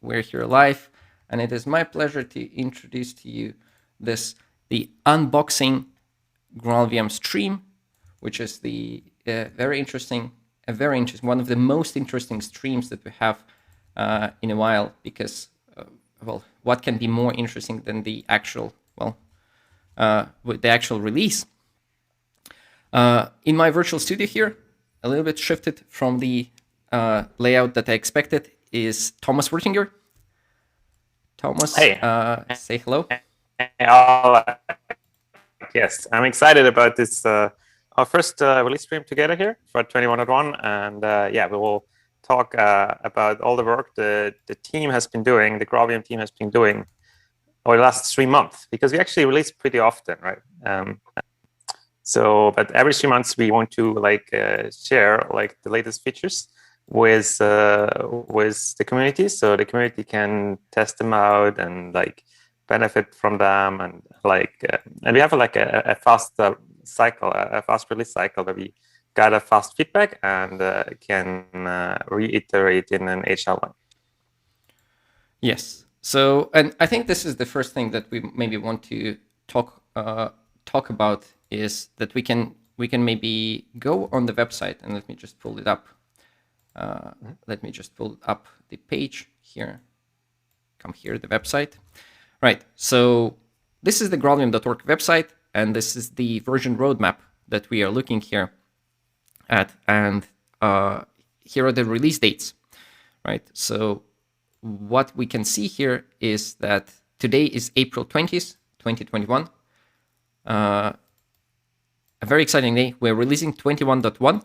we're here live, and it is my pleasure to introduce to you the unboxing GraalVM stream, which is the very interesting, one of the most interesting streams that we have in a while, because well, what can be more interesting than the actual with the actual release? In my virtual studio here, a little bit shifted from the layout that I expected, is Thomas Wuerthinger. Thomas, hey. Say hello. Yes, I'm excited about this, our first release stream together here for 21.1, and yeah, we will talk about all the work the team has been doing, the GraalVM team has been doing over the last 3 months, because we actually release pretty often, right? But every 3 months we want to share the latest features with the community, so the community can test them out and benefit from them, and and we have a fast cycle, a fast release cycle, where we gather fast feedback and can reiterate in an agile way. Yes. So, and I think this is the first thing that we maybe want to talk about, is that we can maybe go on the website, and let me just pull it up. Let me just pull up the page here. Come here, the website. Right. So this is the graalvm.org website, and this is the version roadmap that we are looking here at, and here are the release dates. Right. So what we can see here is that today is April 20th, 2021. A very exciting day. We're releasing 21.1,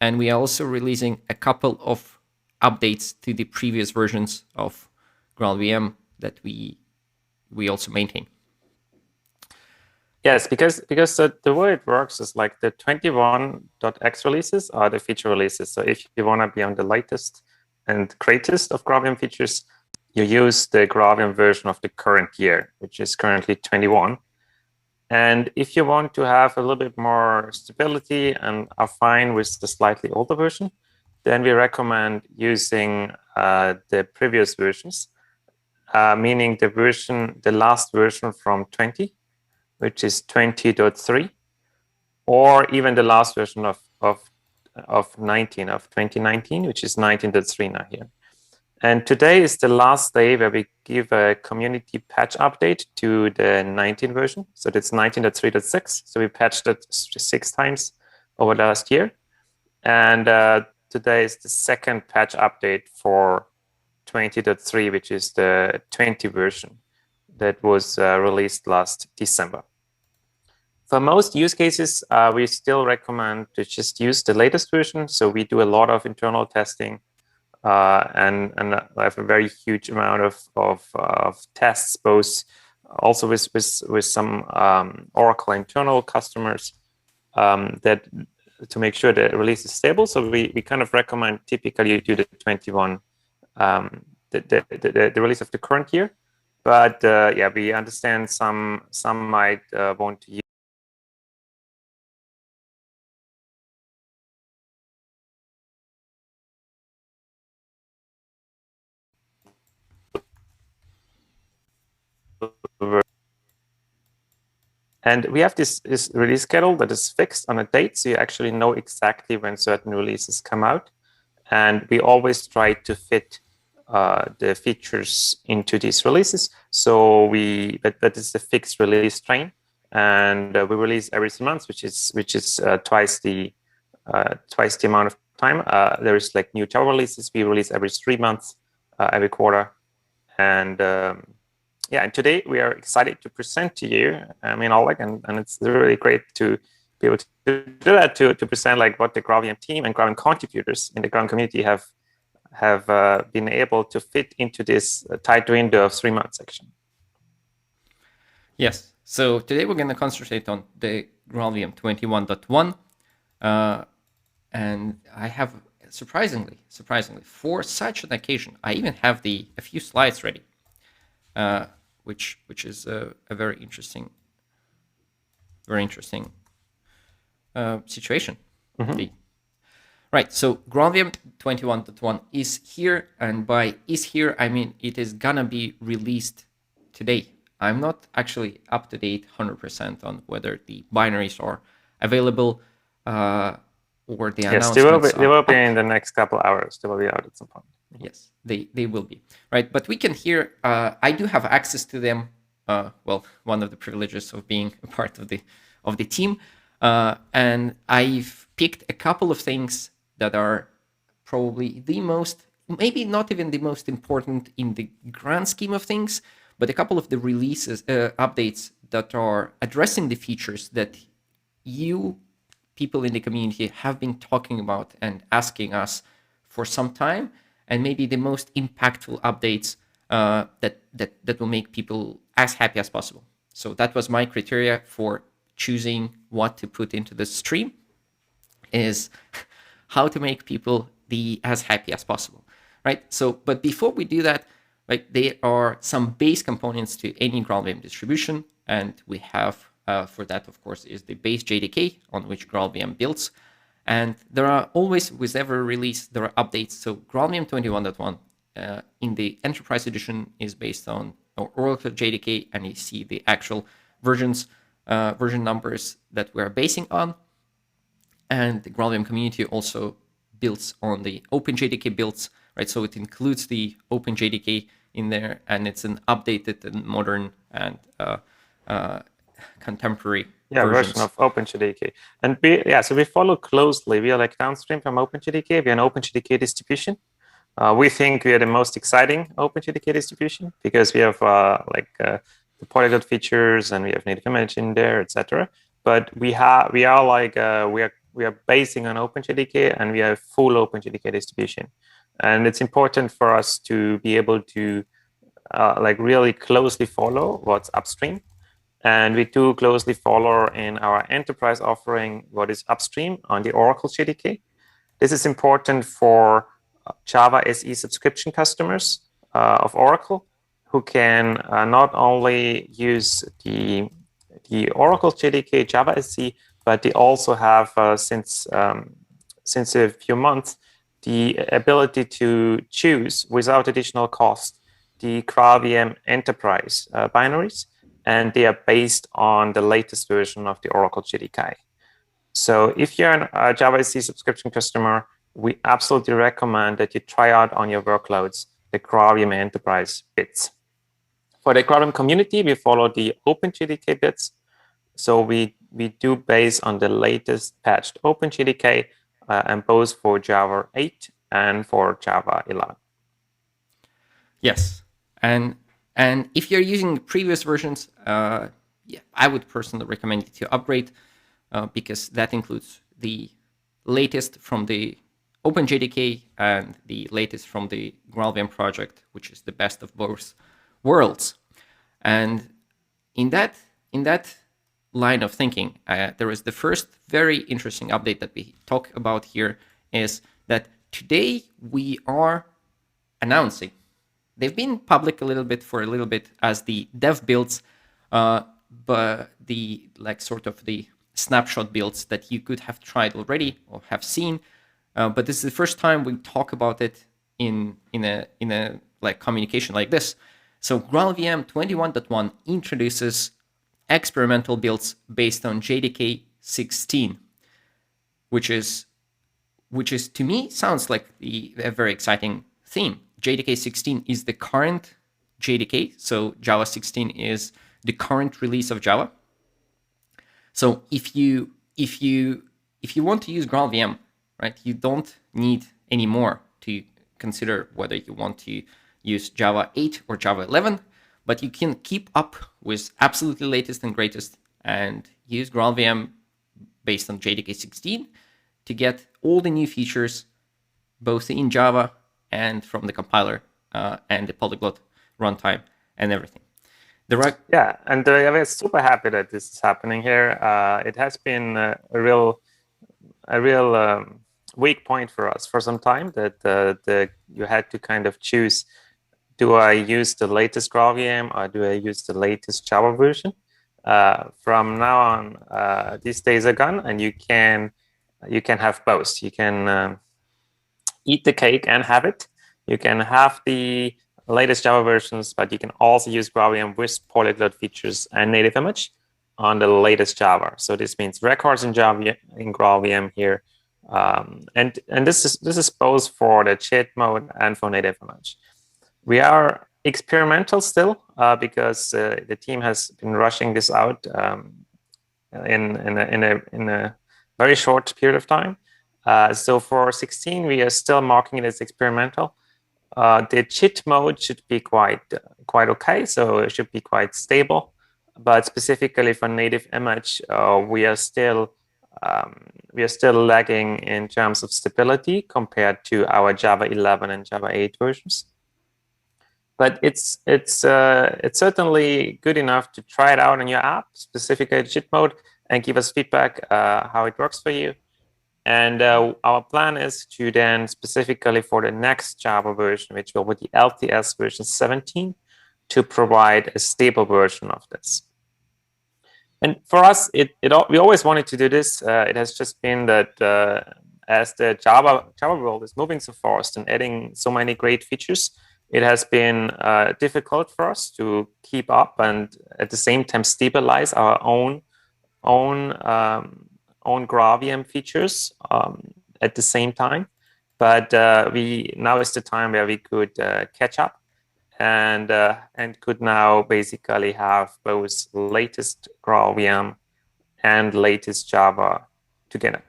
and we are also releasing a couple of updates to the previous versions of GraalVM that we also maintain. Yes, because the way it works is the 21.x releases are the feature releases. So if you want to be on the latest and greatest of GraalVM features, you use the GraalVM version of the current year, which is currently 21. And if you want to have a little bit more stability and are fine with the slightly older version, then we recommend using the previous versions, meaning the last version from 20, which is 20.3, or even the last version of 2019, which is 19.3 now here. And today is the last day where we give a community patch update to the 19 version. So that's 19.3.6. So we patched it 6 times over the last year. And today is the second patch update for 20.3, which is the 20 version that was released last December. For most use cases, we still recommend to just use the latest version. So we do a lot of internal testing, and I have a very huge amount of tests, both also with some Oracle internal customers, that to make sure the release is stable. So we kind of recommend typically you do the 21, the release of the current year. But yeah, we understand some might want to use and we have this release schedule that is fixed on a date, so you actually know exactly when certain releases come out. And we always try to fit the features into these releases. So that is a fixed release train, and we release every 3 months, which is twice the amount of time. There is new Java releases. We release every 3 months, every quarter, and yeah, and today we are excited to present to you, Oleg, and it's really great to be able to do that, to present what the GraalVM team and GraalVM contributors in the GraalVM community have been able to fit into this tight window of 3 months, actually. Yes. So today we're going to concentrate on the GraalVM 21.1, and I have surprisingly, for such an occasion, I even have a few slides ready. Which is a very interesting situation. Mm-hmm. Right, so GraalVM 21.1 is here, and by is here, I mean it is gonna be released today. I'm not actually up to date 100% on whether the binaries are available or the Yes, announcements they will be up. in the next couple hours. They will be out at some point. Yes, they will be. Right, but we can hear, I do have access to them. Well, one of the privileges of being a part of the team. And I've picked a couple of things that are probably the most, maybe not even the most important in the grand scheme of things, but a couple of the releases, updates that are addressing the features that you people in the community have been talking about and asking us for some time, and maybe the most impactful updates that will make people as happy as possible. So that was my criteria for choosing what to put into the stream, is how to make people be as happy as possible, right? So, but before we do that, right, there are some base components to any GraalVM distribution, and we have for that, of course, is the base JDK on which GraalVM builds. And there are always, with every release, there are updates. So GraalVM 21.1 in the Enterprise Edition is based on Oracle JDK, and you see the actual version numbers that we're basing on. And the GraalVM community also builds on the OpenJDK builds, right? So it includes the OpenJDK in there, and it's an updated and modern and contemporary version of OpenJDK. And so we follow closely. We are like downstream from OpenJDK. We are an OpenJDK distribution. We think we are the most exciting OpenJDK distribution because we have the polyglot features, and we have native image in there, etc. But we are basing on OpenJDK, and we are a full OpenJDK distribution. And it's important for us to be able to really closely follow what's upstream. And we do closely follow in our enterprise offering what is upstream on the Oracle JDK. This is important for Java SE subscription customers of Oracle, who can not only use the Oracle JDK Java SE, but they also have since a few months the ability to choose without additional cost the GraalVM Enterprise binaries, and they are based on the latest version of the Oracle JDK. So if you're a Java SE subscription customer, we absolutely recommend that you try out on your workloads the GraalVM Enterprise bits. For the GraalVM community, we follow the OpenJDK bits. So we do base on the latest patched OpenJDK, and both for Java 8 and for Java 11. Yes, and if you're using previous versions, I would personally recommend you to upgrade because that includes the latest from the OpenJDK and the latest from the GraalVM project, which is the best of both worlds. And in that line of thinking, there is the first very interesting update that we talk about here, is that today we are announcing. They've been public for a little bit as the dev builds, but the sort of the snapshot builds that you could have tried already or have seen. But this is the first time we talk about it in a communication like this. So GraalVM 21.1 introduces experimental builds based on JDK 16, which is to me sounds like a very exciting theme. JDK 16 is the current JDK, so Java 16 is the current release of Java. So if you want to use GraalVM, right, you don't need any more to consider whether you want to use Java 8 or Java 11, but you can keep up with absolutely latest and greatest and use GraalVM based on JDK 16 to get all the new features, both in Java and from the compiler and the polyglot runtime and everything. And we're super happy that this is happening here. It has been a real weak point for us for some time that you had to kind of choose: do I use the latest GraalVM or do I use the latest Java version? From now on, these days are gone, and you can have both. You can eat the cake and have it. You can have the latest Java versions, but you can also use GraalVM with polyglot features and native image on the latest Java. So this means records in Java in GraalVM here, and this is both for the cheat mode and for native image. We are experimental still because the team has been rushing this out in a very short period of time. So for 16, we are still marking it as experimental. The cheat mode should be quite okay, so it should be quite stable. But specifically for native image, we are still lagging in terms of stability compared to our Java 11 and Java 8 versions. But it's certainly good enough to try it out in your app, specifically cheat mode, and give us feedback how it works for you. And our plan is to then specifically for the next Java version, which will be the LTS version 17, to provide a stable version of this. And for us, we always wanted to do this. It has just been that as the Java world is moving so fast and adding so many great features, it has been difficult for us to keep up and at the same time stabilize our own GraalVM features at the same time. But now is the time where we could catch up and could now basically have both latest GraalVM and latest Java together.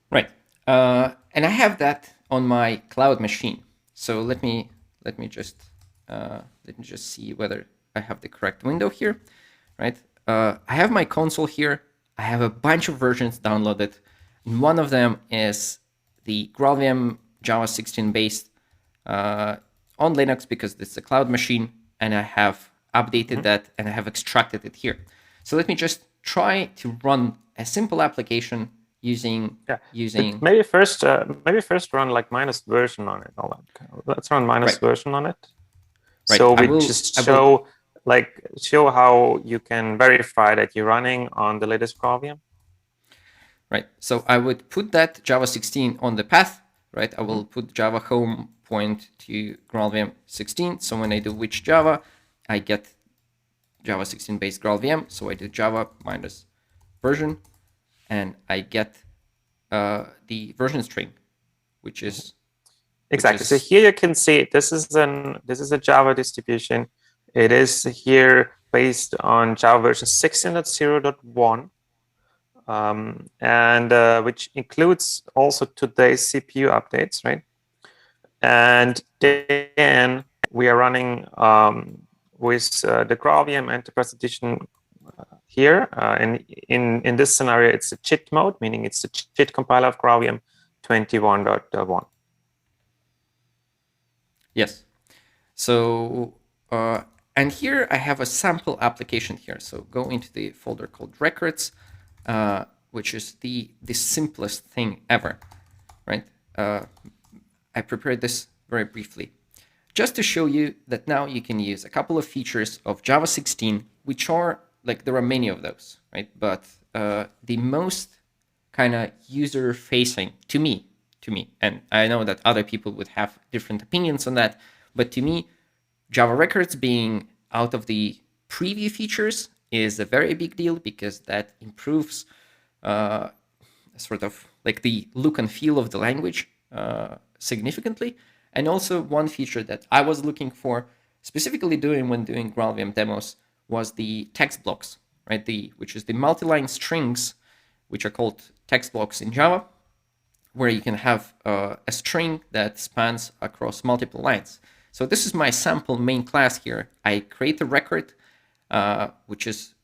Right, and I have that on my cloud machine. So let me just see whether I have the correct window here. Right, I have my console here. I have a bunch of versions downloaded. And one of them is the GraalVM Java 16 based on Linux because it's a cloud machine, and I have updated that and I have extracted it here. So let me just try to run a simple application using. Maybe first run like minus version on it. Let's run minus version on it. Right. So we show how you can verify that you're running on the latest GraalVM. Right. So I would put that Java 16 on the path. Right. I will put Java home point to GraalVM 16. So when I do which Java, I get Java 16 based GraalVM. So I do Java minus version, and I get the version string, which is exactly. So here you can see this is a Java distribution. It is here based on Java version 16.0.1, and which includes also today's CPU updates, right? And then we are running with the GraalVM Enterprise Edition here. And in this scenario, it's a cheat mode, meaning it's the cheat compiler of GraalVM 21.1. Yes. So, and here I have a sample application here. So go into the folder called records, which is the simplest thing ever, right? I prepared this very briefly, just to show you that now you can use a couple of features of Java 16, which are, like, there are many of those, right? But the most kind of user-facing to me, and I know that other people would have different opinions on that, but to me, Java records being out of the preview features is a very big deal because that improves sort of like the look and feel of the language significantly. And also one feature that I was looking for, specifically when doing GraalVM demos, was the text blocks, right? Which is the multi-line strings, which are called text blocks in Java, where you can have a string that spans across multiple lines. So this is my sample main class here. I create a record, which is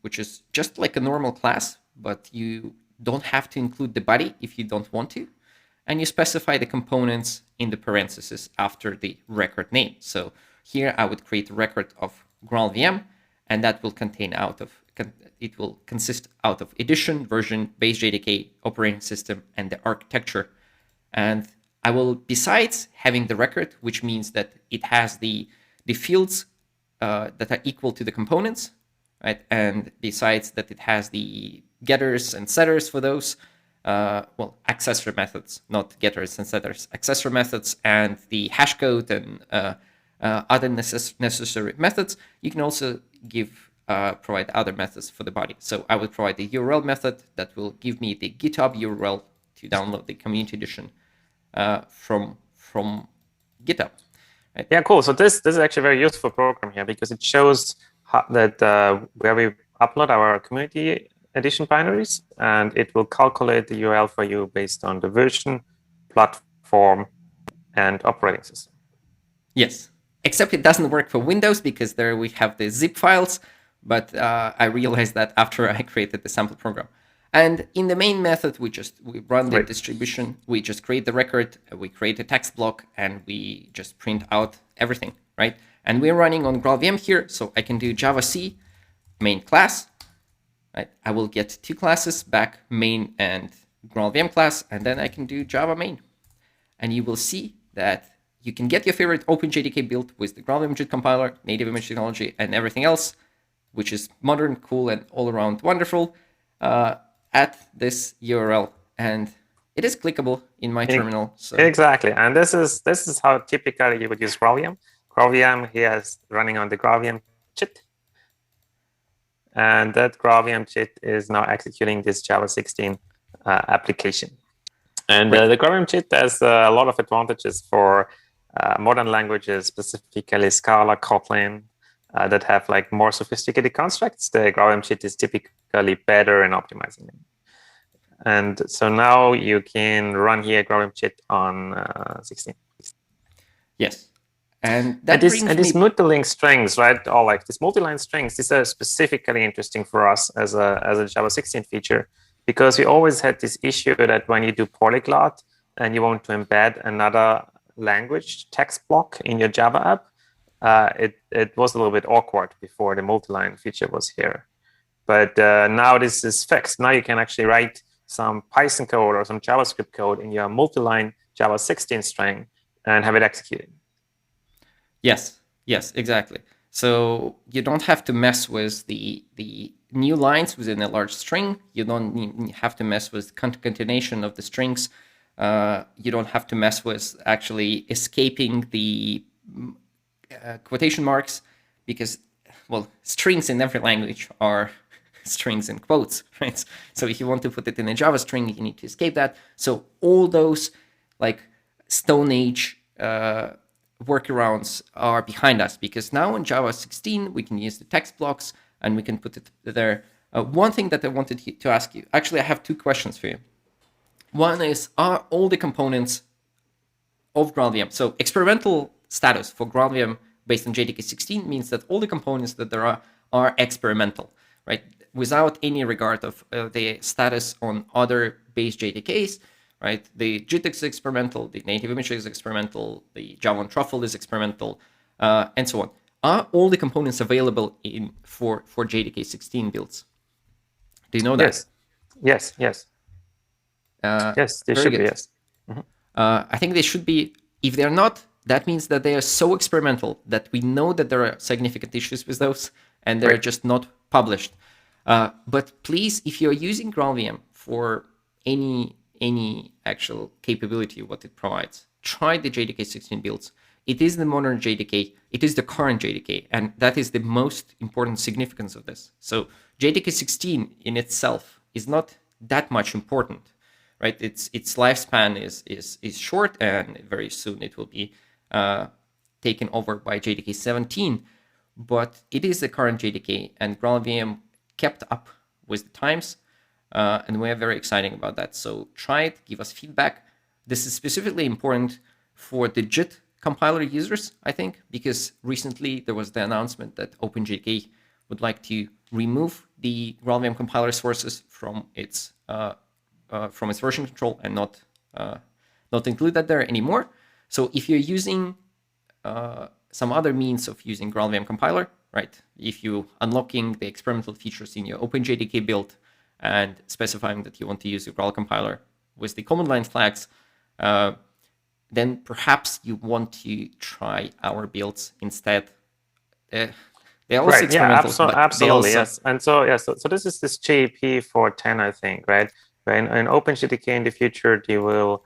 just like a normal class, but you don't have to include the body if you don't want to. And you specify the components in the parentheses after the record name. So here I would create a record of GraalVM, and that will consist out of edition, version, base JDK, operating system, and the architecture. And I will, besides having the record, which means that it has the fields that are equal to the components, right? And besides that it has the getters and setters for those, accessor methods, not getters and setters, accessor methods, and the hash code and other necessary methods. You can also provide other methods for the body. So I will provide the URL method that will give me the GitHub URL to download the community edition from GitHub. Right? Yeah, cool. So this is actually a very useful program here because it shows that where we upload our community edition binaries, and it will calculate the URL for you based on the version, platform, and operating system. Yes, except it doesn't work for Windows because there we have the zip files, but I realized that after I created the sample program. And in the main method, we run the distribution, we just create the record, we create a text block, and we just print out everything, right? And we're running on GraalVM here, so I can do Java C main class, right? I will get two classes back, main and GraalVM class, and then I can do Java main. And you will see that you can get your favorite OpenJDK build with the GraalVM JIT compiler, native image technology, and everything else, which is modern, cool, and all around wonderful, at this URL. And it is clickable in my terminal. So. Exactly, and this is how typically you would use GraalVM. GraalVM here is running on the GraalVM JIT, and that GraalVM JIT is now executing this Java 16 application. And the GraalVM JIT has a lot of advantages for modern languages, specifically Scala, Kotlin, that have like more sophisticated constructs. The GraalVM JIT is typically better in optimizing them. And so now you can run here GraalVM JIT on 16. Yes. And these multi-line strings, right? Or like these multi-line strings, these are specifically interesting for us as a Java 16 feature, because we always had this issue that when you do polyglot and you want to embed another language text block in your Java app, it was a little bit awkward before the multi-line feature was here. But now this is fixed. Now you can actually write some Python code or some JavaScript code in your multi-line Java 16 string and have it executed. Yes, exactly. So you don't have to mess with the new lines within a large string. You don't have to mess with concatenation of the strings. You don't have to mess with actually escaping the quotation marks, because, well, strings in every language are strings in quotes, right? So if you want to put it in a Java string, you need to escape that. So all those like Stone Age workarounds are behind us, because now in Java 16, we can use the text blocks and we can put it there. One thing that I wanted to ask you, actually, I have two questions for you. One is, are all the components of GraalVM, so experimental status for GraalVM based on JDK 16 means that all the components that there are experimental, right? Without any regard of the status on other base JDKs, right? The JIT is experimental, the native image is experimental, the Java on Truffle is experimental, and so on. Are all the components available for JDK 16 builds? Do you know that? Yes. Yes, they should be, yes. Mm-hmm. I think they should be. If they're not, that means that they are so experimental that we know that there are significant issues with those, and they're just not published. But please, if you're using GraalVM for any actual capability of what it provides, try the JDK 16 builds. It is the modern JDK. It is the current JDK, and that is the most important significance of this. So JDK 16 in itself is not that much important, right? Its lifespan is short, and very soon it will be taken over by JDK 17. But it is the current JDK, and GraalVM kept up with the times, and we're very excited about that. So try it, give us feedback. This is specifically important for the JIT compiler users, I think, because recently there was the announcement that OpenJDK would like to remove the GraalVM compiler sources from its version control and not include that there anymore. So if you're using some other means of using GraalVM compiler, right? If you unlocking the experimental features in your OpenJDK build and specifying that you want to use your Graal compiler with the command line flags, then perhaps you want to try our builds instead. They're also experimental. Absolutely, yes. And so this is this JP 410, I think, right? When in OpenJDK in the future, there will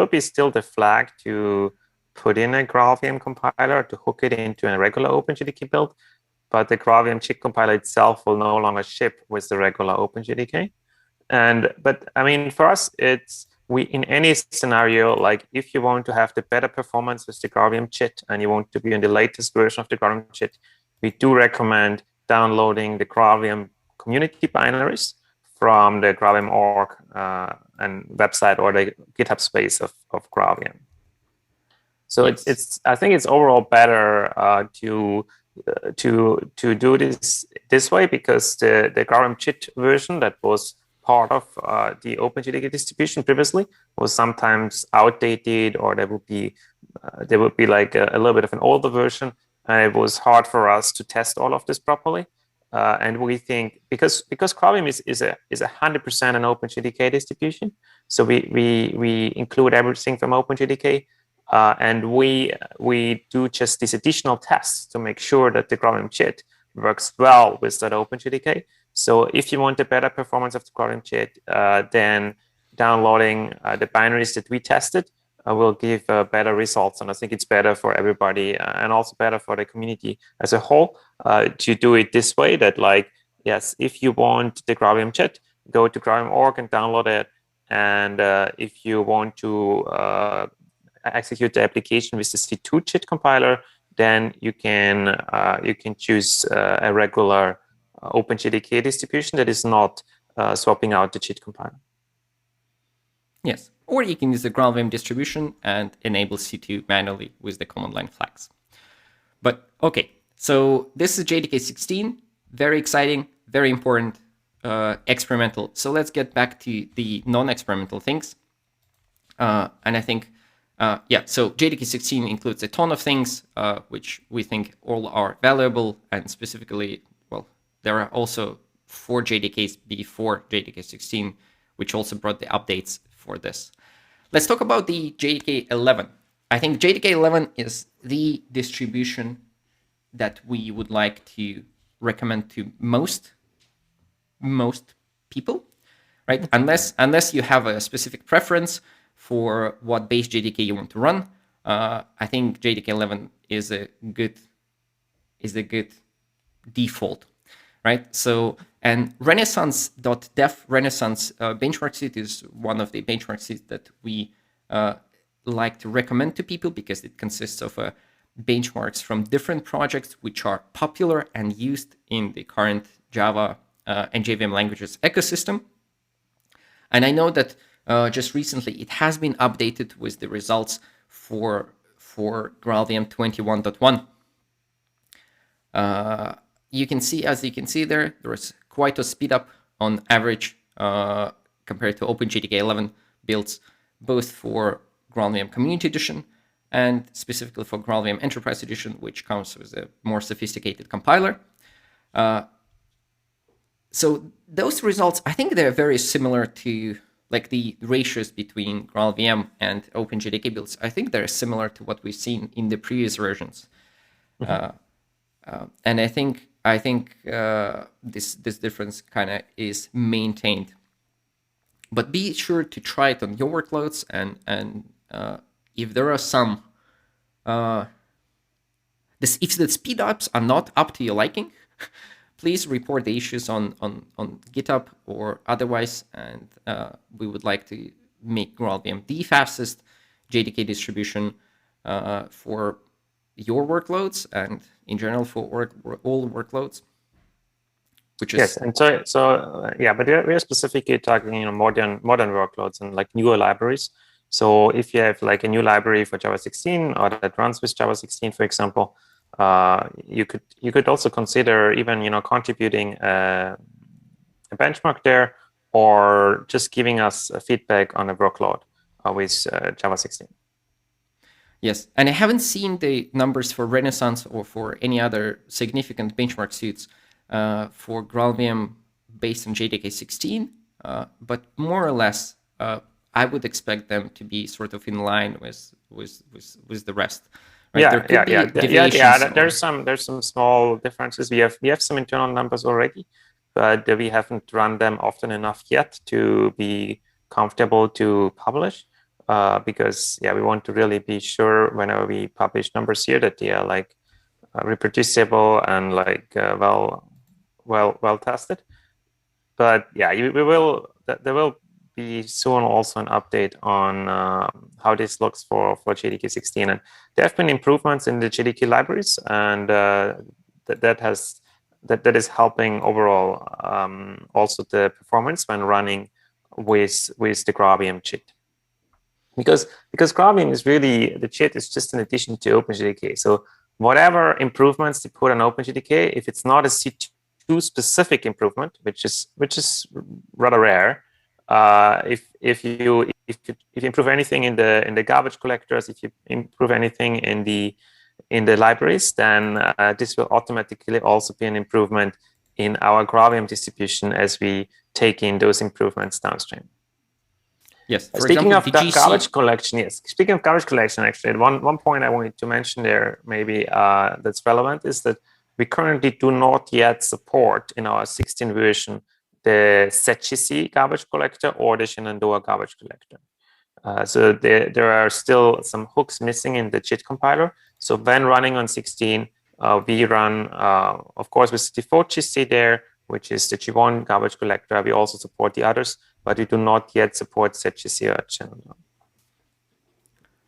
be still the flag to put in a GraalVM compiler to hook it into a regular OpenJDK build, but the GraalVM JIT compiler itself will no longer ship with the regular OpenJDK. But I mean, for us, in any scenario, like if you want to have the better performance with the GraalVM JIT and you want to be in the latest version of the GraalVM JIT, we do recommend downloading the GraalVM community binaries from the GraalVM org and website or the GitHub space of GraalVM. So yes. I think it's overall better to do this way, because the GraalVM JIT version that was part of the OpenJDK distribution previously was sometimes outdated, or there would be like a little bit of an older version, and it was hard for us to test all of this properly. And we think because GraalVM is 100% an OpenJDK distribution, so we include everything from OpenJDK, and we do just these additional tests to make sure that the GraalVM JIT works well with that OpenJDK. So if you want a better performance of the GraalVM JIT, then downloading the binaries that we tested will give better results. And I think it's better for everybody and also better for the community as a whole to do it this way, that like, yes, if you want the GraalVM JIT, go to GraalVM org and download it. And if you want to execute the application with the C2 JIT compiler, then you can choose a regular OpenJDK distribution that is not swapping out the JIT compiler. Yes, or you can use the GraalVM distribution and enable C2 manually with the command line flags. But okay, so this is JDK 16, very exciting, very important, experimental. So let's get back to the non-experimental things. And I think, so JDK 16 includes a ton of things, which we think all are valuable, and specifically, well, there are also 4 JDKs before JDK 16, which also brought the updates for this. Let's talk about the JDK 11. I think JDK 11 is the distribution that we would like to recommend to most people, right? Unless you have a specific preference for what base JDK you want to run, I think JDK 11 is a good default, right? So, and Renaissance.def, Renaissance benchmark suite is one of the benchmark suites that we like to recommend to people, because it consists of benchmarks from different projects which are popular and used in the current Java and JVM languages ecosystem. And I know that just recently it has been updated with the results for GraalVM 21.1. You can see, as you can see there is quite a speed up on average compared to OpenJDK 11 builds, both for GraalVM Community Edition and specifically for GraalVM Enterprise Edition, which comes with a more sophisticated compiler. So those results, I think they're very similar to like the ratios between GraalVM and OpenJDK builds. I think they're similar to what we've seen in the previous versions. Mm-hmm. And I think this difference kind of is maintained. But be sure to try it on your workloads, and if there are some, if the speed ups are not up to your liking, please report the issues on GitHub or otherwise, and we would like to make GraalVM the fastest JDK distribution for your workloads and in general for all workloads. Which is yes, and so but we're specifically targeting modern workloads and like newer libraries. So if you have like a new library for Java 16 or that runs with Java 16, for example, you could also consider even contributing a benchmark there, or just giving us feedback on a workload with Java 16. Yes, and I haven't seen the numbers for Renaissance or for any other significant benchmark suites for GraalVM based on JDK 16, but more or less, I would expect them to be sort of in line with the rest. Right? Yeah. There's some small differences. We have some internal numbers already, but we haven't run them often enough yet to be comfortable to publish. Because we want to really be sure whenever we publish numbers here that they are like reproducible and like well tested. But there will be soon also an update on how this looks for JDK 16, and there have been improvements in the JDK libraries, and that is helping overall also the performance when running with the GraalVM JIT. Because GraalVM is really, the JIT is just an addition to OpenJDK. So whatever improvements they put on OpenJDK, if it's not a C2 specific improvement, which is rather rare, if you improve anything in the garbage collectors, if you improve anything in the libraries, then this will automatically also be an improvement in our GraalVM distribution as we take in those improvements downstream. Yes. Speaking of garbage collection, Speaking of garbage collection, actually, one point I wanted to mention there, maybe that's relevant, is that we currently do not yet support in our 16 version the ZGC garbage collector or the Shenandoah garbage collector. So there are still some hooks missing in the JIT compiler. So when running on 16, we run, of course, with the default GC there, which is the G1 garbage collector. We also support the others, but we do not yet support ZGC or Shenandoah.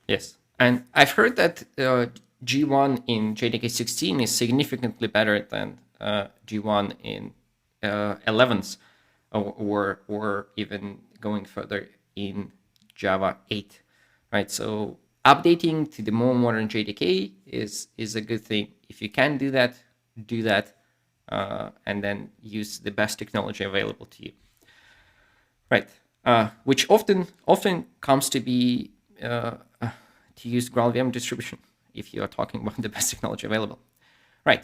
Yes, and I've heard that G1 in JDK 16 is significantly better than G1 in 11s, or even going further in Java 8, right? So updating to the more modern JDK is a good thing. If you can do that, and then use the best technology available to you, right? Which often comes to be to use GraalVM distribution if you are talking about the best technology available, right?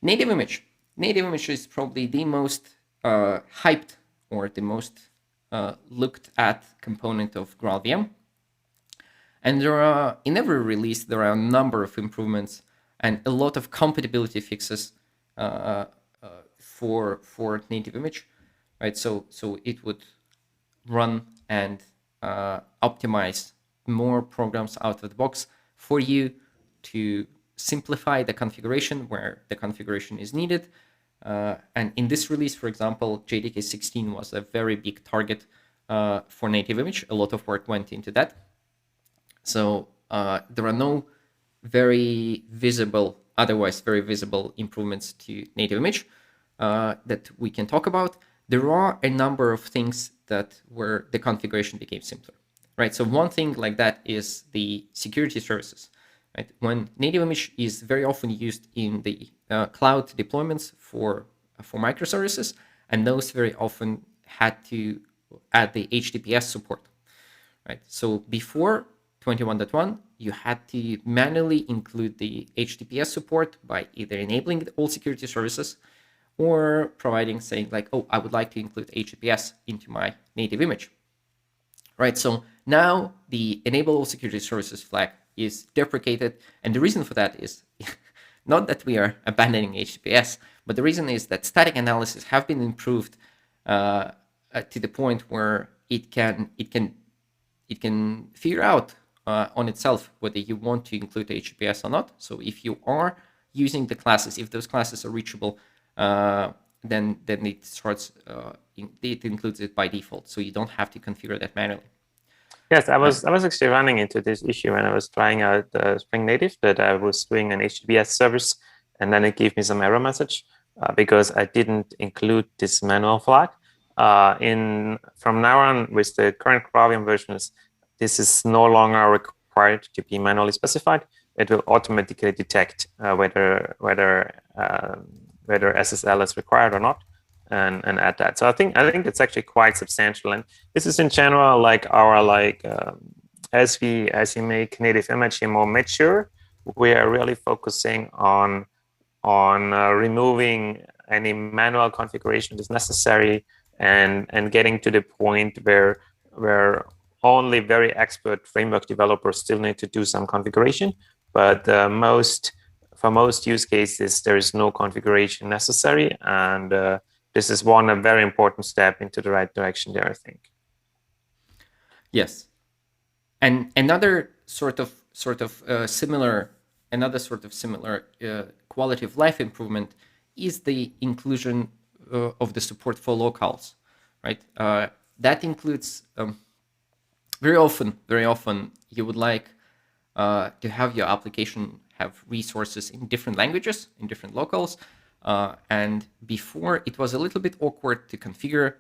Native image. Native image is probably the most hyped or the most looked at component of GraalVM. And there are, in every release, there are a number of improvements and a lot of compatibility fixes for native image, right? So it would run and optimize more programs out of the box for you to simplify the configuration where the configuration is needed. And in this release, for example, JDK 16 was a very big target for native image. A lot of work went into that. So there are no otherwise very visible improvements to native image that we can talk about. There are a number of things where the configuration became simpler, right? So one thing like that is the security services, right? When native image is very often used in the cloud deployments for microservices, and those very often had to add the HTTPS support, right? So before 21.1, you had to manually include the HTTPS support by either enabling all security services or saying like, oh, I would like to include HTTPS into my native image, right? So now the enable all security services flag is deprecated. And the reason for that is not that we are abandoning HTTPS, but the reason is that static analysis have been improved to the point where it can figure out on itself whether you want to include HTTPS or not. So if you are using the classes, if those classes are reachable, then it starts. It includes it by default, so you don't have to configure that manually. Yes, I was actually running into this issue when I was trying out Spring Native, that I was doing an HTTPS service, and then it gave me some error message because I didn't include this manual flag. From now on, with the current GraalVM versions, this is no longer required to be manually specified. It will automatically detect whether SSL is required or not, and add that. So I think it's actually quite substantial. And this is in general like our as we make native image more mature, we are really focusing on removing any manual configuration that is necessary and getting to the point where only very expert framework developers still need to do some configuration, but for most use cases, there is no configuration necessary, and this is a very important step into the right direction there, I think. Yes, and another sort of similar quality of life improvement is the inclusion of the support for locales, right? That includes very often you would like to have your application have resources in different languages, in different locales. And before it was a little bit awkward to configure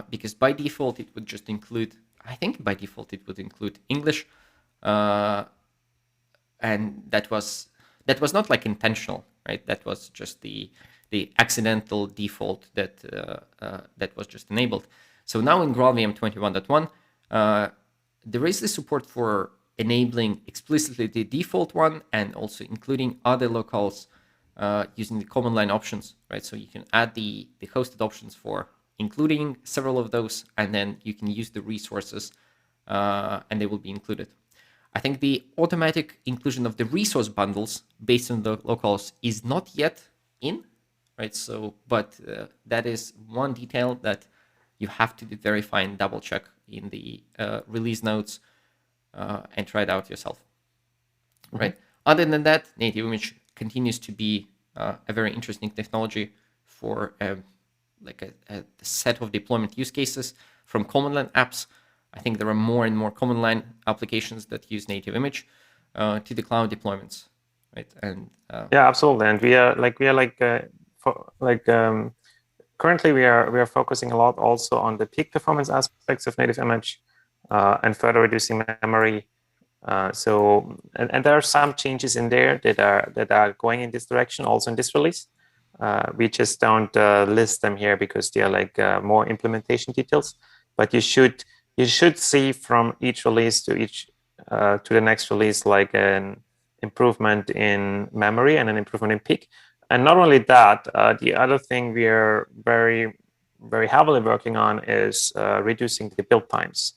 because by default it would just include, I think by default it would include English. And that was not like intentional, right? That was just the accidental default that was just enabled. So now in GraalVM 21.1, there is the support for enabling explicitly the default one and also including other locales using the command line options, right? So you can add the hosted options for including several of those, and then you can use the resources and they will be included. I think the automatic inclusion of the resource bundles based on the locales is not yet in, right? So, but that is one detail that you have to verify and double check in the release notes and try it out yourself, right? Other than that, native image continues to be a very interesting technology for like a set of deployment use cases from command line apps. I think there are more and more command line applications that use native image to the cloud deployments, right? And yeah, absolutely. And currently we are focusing a lot also on the peak performance aspects of native image and further reducing memory. And there are some changes in there that are going in this direction also in this release. We just don't list them here because they are like more implementation details. But you should see from each release to the next release like an improvement in memory and an improvement in peak. And not only that, the other thing we are very, very heavily working on is reducing the build times.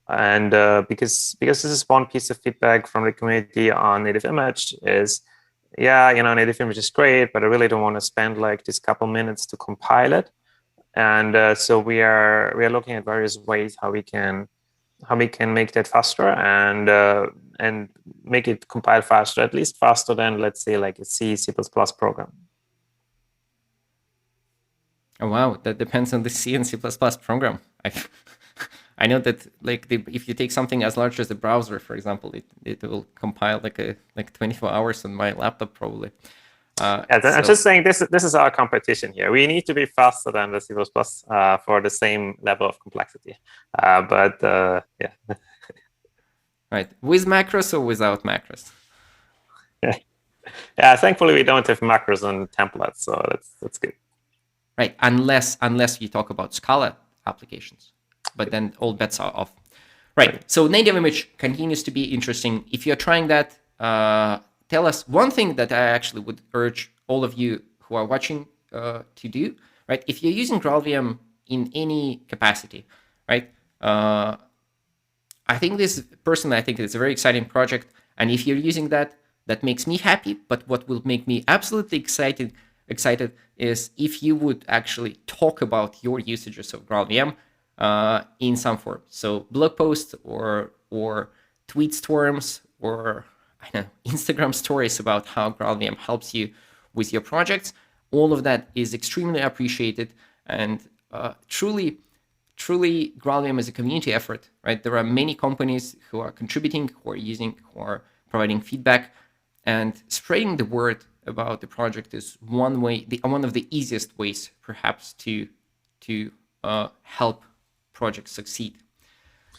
And because this is one piece of feedback from the community on native image is, yeah, native image is great, but I really don't want to spend like this couple minutes to compile it. And so we are looking at various ways how we can make that faster and make it compile faster, at least faster than, let's say, like a C++ program. Oh wow, that depends on the C and C++ program. I know that like if you take something as large as the browser, for example, it will compile like 24 hours on my laptop probably. I'm just saying this is our competition here. We need to be faster than the C++ for the same level of complexity. Yeah. Right, with macros or without macros? Yeah, thankfully we don't have macros on templates, so that's good. Right, unless you talk about Scala applications, but then all bets are off. Right, so native image continues to be interesting. If you're trying that, tell us. One thing that I actually would urge all of you who are watching to do, right? If you're using GraalVM in any capacity, right? I think it's a very exciting project. And if you're using that makes me happy. But what will make me absolutely excited is if you would actually talk about your usages of GraalVM in some form. So blog posts or tweet storms or Instagram stories about how GraalVM helps you with your projects. All of that is extremely appreciated, and truly GraalVM is a community effort, right? There are many companies who are contributing, who are providing feedback, and spreading the word about the project is one of the easiest ways, perhaps, to help projects succeed.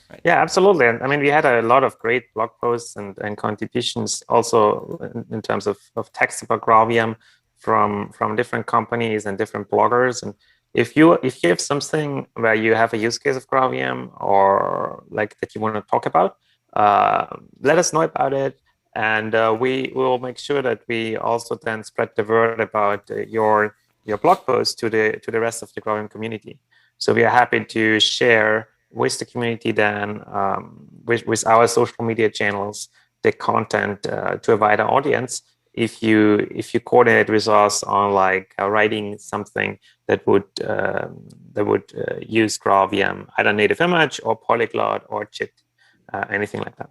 Right. Yeah, absolutely. And I mean, we had a lot of great blog posts and contributions also in terms of text about GraalVM from different companies and different bloggers. And if you have something where you have a use case of GraalVM or like that you want to talk about, let us know about it. And we will make sure that we also then spread the word about your blog post to the rest of the GraalVM community. So we are happy to share with the community then with our social media channels the content to a wider audience if you coordinate with us on like writing something that would use GraalVM, either native image or polyglot or chit, anything like that.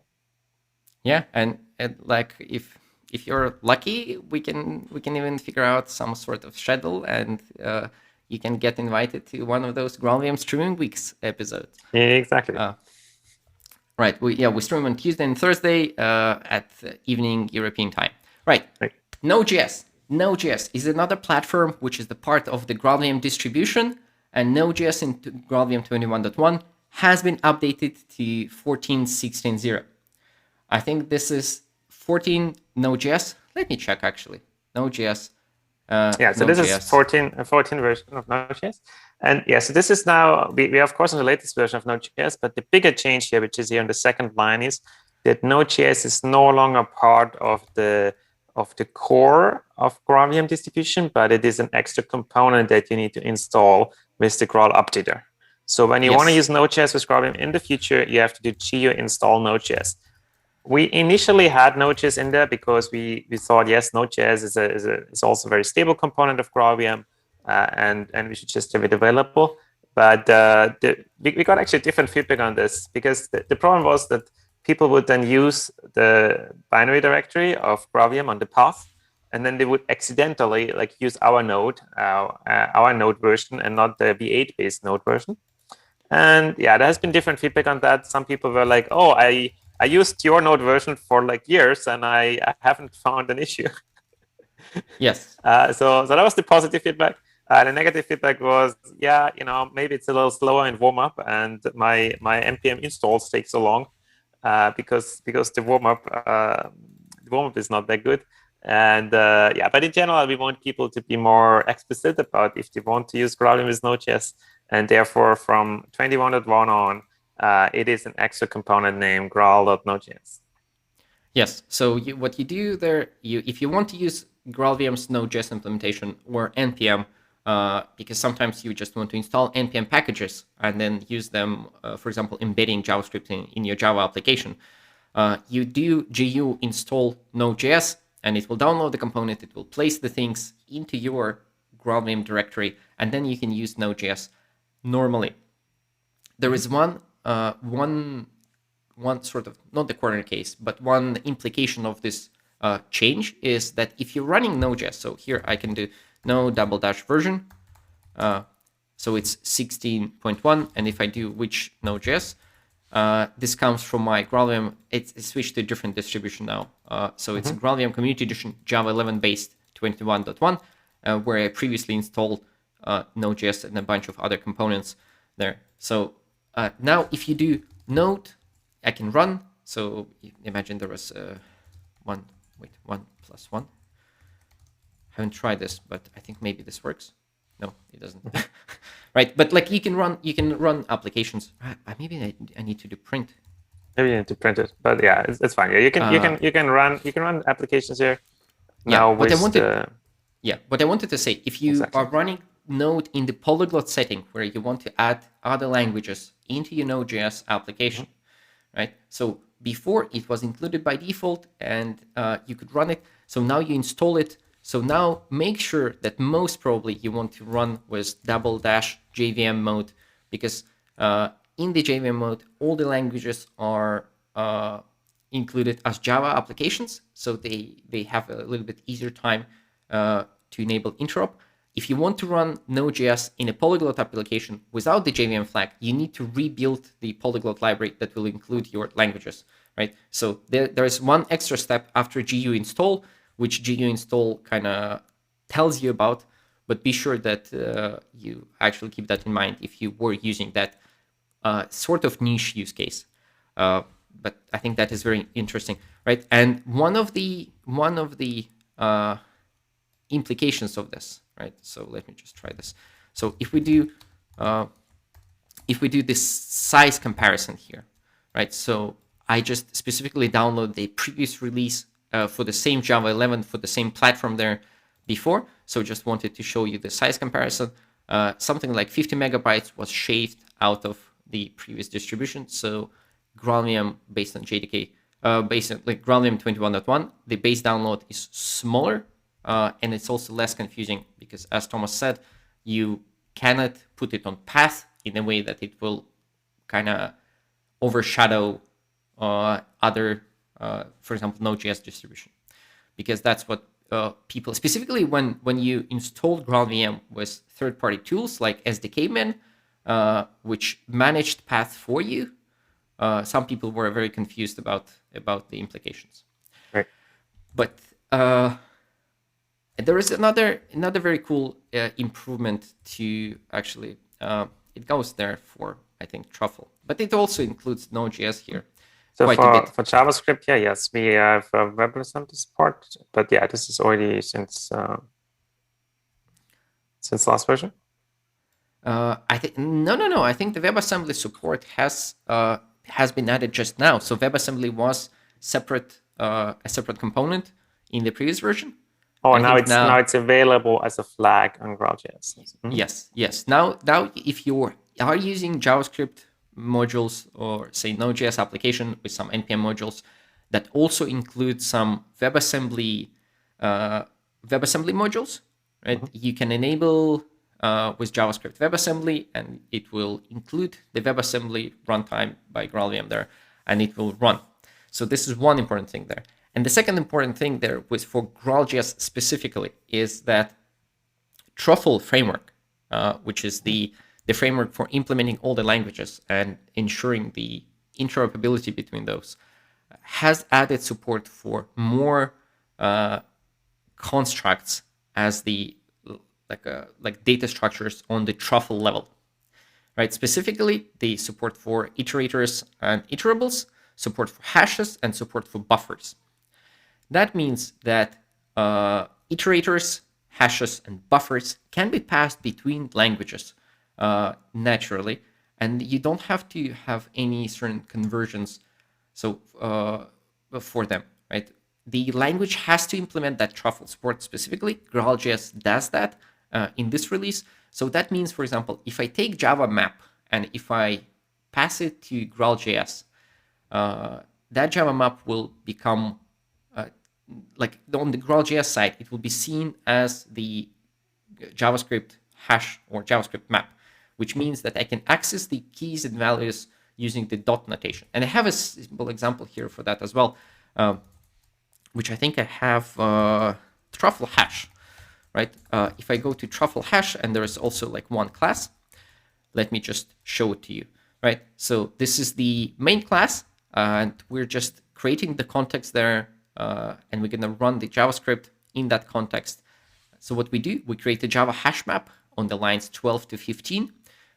Yeah, and like if you're lucky, we can even figure out some sort of schedule, and you can get invited to one of those GraalVM Streaming Weeks episodes. Exactly. Right. We stream on Tuesday and Thursday at evening European time. Right. Node.js. Node.js is another platform which is the part of the GraalVM distribution, and Node.js in GraalVM 21.1 has been updated to 14.16.0. I think this is 14 Node.js. Let me check actually. Node.js. So Node.js. this is 14 version of Node.js. And yeah, so this is now, we are of course in the latest version of Node.js, but the bigger change here, which is here on the second line, is that Node.js is no longer part of the core of GraalVM distribution, but it is an extra component that you need to install with the Graal updater. So when you want to use Node.js with GraalVM in the future, you have to do gu install Node.js. We initially had Node.js in there because we thought, yes, Node.js is also a very stable component of GraalVM, and we should just have it available. But we got actually different feedback on this, because the problem was that people would then use the binary directory of GraalVM on the path, and then they would accidentally like use our node version and not the V8 based node version. And yeah, there has been different feedback on that. Some people were like, oh, I used your node version for like years and I haven't found an issue. Yes. So that was the positive feedback. The negative feedback was, yeah, maybe it's a little slower in warm up, and my npm installs take so long because the warm up is not that good. And but in general, we want people to be more explicit about if they want to use GraalVM with Node.js, and therefore from 21.1 on, it is an extra component named graal.node.js. Yes. So what you do there, if you want to use GraalVM's Node.js implementation or npm, because sometimes you just want to install npm packages and then use them, for example, embedding JavaScript in your Java application, you do gu install Node.js, and it will download the component. It will place the things into your GraalVM directory, and then you can use Node.js normally. There is one sort of, not the corner case, but one implication of this change is that if you're running Node.js, so here I can do node --version, so it's 16.1, and if I do which Node.js, this comes from my GraalVM. It's switched to a different distribution now. So it's GraalVM Community Edition Java 11 based 21.1, where I previously installed Node.js and a bunch of other components there. So now if you do node, I can run. So imagine there was 1 + 1. I haven't tried this, but I think maybe this works. No, it doesn't. Right, but like you can run applications. Maybe I need to do print. Maybe you need to print it, but yeah, it's fine. Yeah, you can run applications here. Now what I wanted to say, if you are running Node in the polyglot setting where you want to add other languages into your Node.js application, right? So before it was included by default, and you could run it. So now you install it. So now make sure that most probably you want to run with --JVM mode, because in the JVM mode, all the languages are included as Java applications. So they have a little bit easier time to enable interop. If you want to run Node.js in a polyglot application without the JVM flag, you need to rebuild the polyglot library that will include your languages, right? So there is one extra step after gu install, which gu install kind of tells you about, but be sure that you actually keep that in mind if you were using that sort of niche use case. But I think that is very interesting, right? And one of the implications of this, right? So let me just try this. So if we do this size comparison here, right? So I just specifically download the previous release for the same Java 11 for the same platform there before. So just wanted to show you the size comparison. Something like 50 megabytes was shaved out of the previous distribution. So GraalVM based on JDK basically GraalVM 21.1, the base download is smaller, and it's also less confusing because, as Thomas said, you cannot put it on path in a way that it will kind of overshadow other, for example, Node.js distribution, because that's what people, specifically when you installed GraalVM with third-party tools like SDKmin, which managed path for you, some people were very confused about the implications. Right. But there is another very cool improvement to actually, it goes there for, I think, Truffle, but it also includes Node.js here. So for JavaScript, yes, we have WebAssembly support, but yeah, this is already since last version. I think no. I think the WebAssembly support has been added just now. So WebAssembly was a separate component in the previous version. Oh, now it's available as a flag on GraalJS. Mm-hmm. Yes. Now, if you are using JavaScript modules or say Node.js application with some npm modules that also include some WebAssembly modules, right? Mm-hmm. You can enable with JavaScript WebAssembly, and it will include the WebAssembly runtime by GraalVM there, and it will run. So this is one important thing there. And the second important thing there was for GraalJS specifically is that Truffle framework, which is the framework for implementing all the languages and ensuring the interoperability between those, has added support for more constructs as the like data structures on the Truffle level, right? Specifically, the support for iterators and iterables, support for hashes, and support for buffers. That means that iterators, hashes, and buffers can be passed between languages naturally, and you don't have to have any certain conversions for them, right? The language has to implement that Truffle support specifically. GraalJS does that in this release. So that means, for example, if I take Java map and if I pass it to GraalJS, that Java map will become like on the GraalJS side, it will be seen as the JavaScript hash or JavaScript map, which means that I can access the keys and values using the dot notation. And I have a simple example here for that as well, which I think I have Truffle hash, right? If I go to Truffle hash, and there is also like one class, let me just show it to you, right? So this is the main class, and we're just creating the context there, and we're gonna run the JavaScript in that context. So what we do, we create a Java hash map on the lines 12 to 15,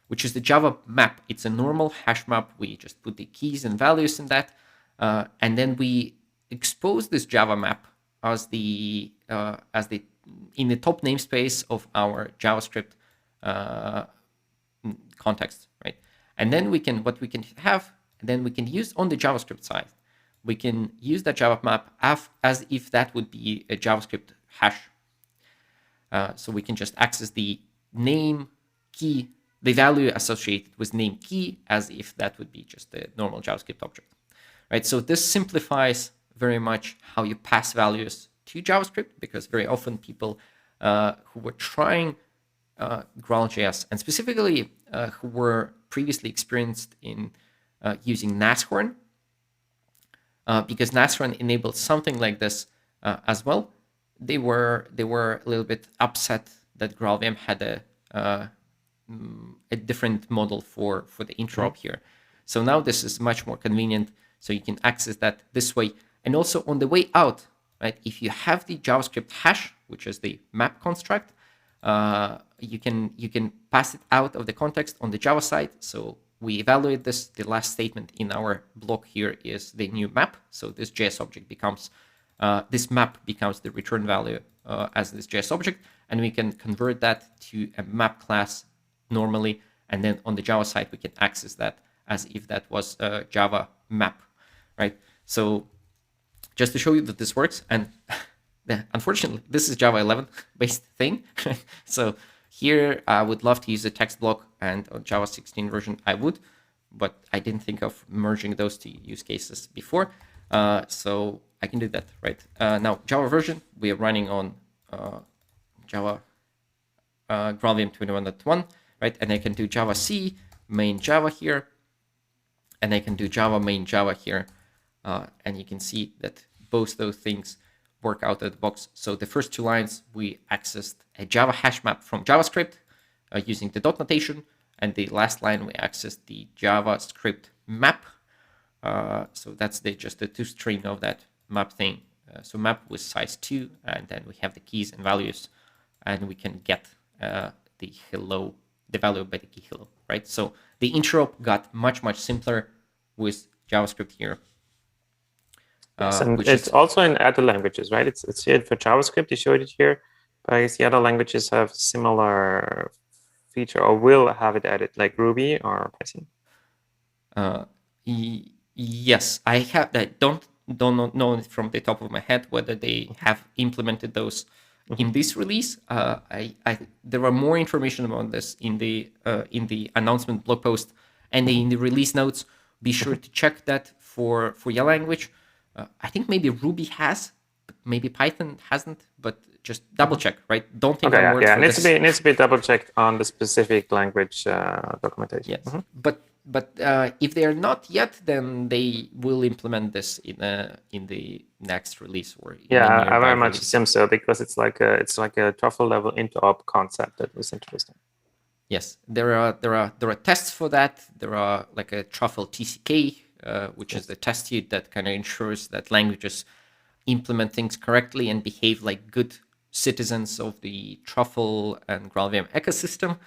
which is the Java map. It's a normal hash map. We just put the keys and values in that, and then we expose this Java map as the in the top namespace of our JavaScript context, right? And then we can use on the JavaScript side, we can use that Java map as if that would be a JavaScript hash. So we can just access the name key, the value associated with name key, as if that would be just a normal JavaScript object, right? So this simplifies very much how you pass values to JavaScript, because very often people who were trying GraalJS, and specifically who were previously experienced in using Nashorn, because Nashorn enabled something like this as well, they were a little bit upset that GraalVM had a different model for the interop here. So now this is much more convenient. So you can access that this way. And also on the way out, right? If you have the JavaScript hash, which is the map construct, you can pass it out of the context on the Java side. So we evaluate this. The last statement in our block here is the new map. So this JS object becomes, this map becomes the return value as this JS object, and we can convert that to a map class normally. And then on the Java side, we can access that as if that was a Java map, right? So just to show you that this works, and unfortunately, this is Java 11 based thing. So here I would love to use a text block, and on Java 16 version I would, but I didn't think of merging those two use cases before. So I can do that, right? Now, Java version, we are running on Java GraalVM 21.1, right? And I can do Java C, main Java here, and I can do Java main Java here. And you can see that both those things work out of the box. So the first 2 lines, we accessed a Java hash map from JavaScript using the dot notation. And the last line, we accessed the JavaScript map. So that's just the toString of that map thing. So map with size 2, and then we have the keys and values, and we can get the hello, the value by the key hello, right? So the interop got much simpler with JavaScript here. Yes, and it's also in other languages, right? It's here for JavaScript. You showed it here, but I guess the other languages have similar feature or will have it added, like Ruby or Python. Yes, I have that. Don't know from the top of my head whether they have implemented those in this release. There are more information about this in the announcement blog post and in the release notes. Be sure to check that for your language. I think maybe Ruby has, but maybe Python hasn't. But just double check, right? Don't take my word for this. It needs to be double checked on the specific language documentation. Yes, but if they are not yet, then they will implement this in the next release or I very much assume so, because it's like a truffle level interop concept that was interesting. Yes, there are tests for that. There are like a truffle TCK, which is the test suite that kind of ensures that languages implement things correctly and behave like good citizens of the truffle and GraalVM ecosystem.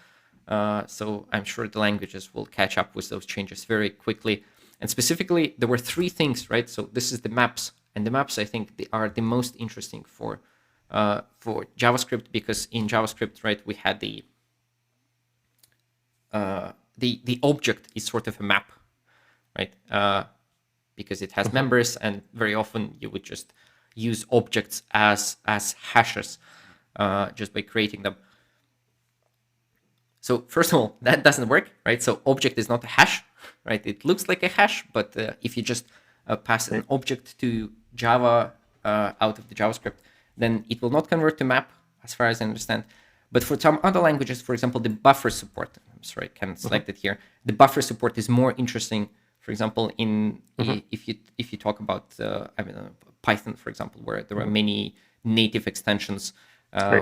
So I'm sure the languages will catch up with those changes very quickly. And specifically, there were 3 things, right? So this is the maps, and the maps, I think, they are the most interesting for JavaScript, because in JavaScript, right, we had the object is sort of a map, right? Because it has members, and very often you would just use objects as hashes just by creating them. So first of all, that doesn't work, right? So object is not a hash, right? It looks like a hash, but if you just pass an object to Java out of the JavaScript, then it will not convert to map, as far as I understand. But for some other languages, for example, the buffer support, I'm sorry, I can't select it here. The buffer support is more interesting. For example, if you talk about Python, for example, where there are many native extensions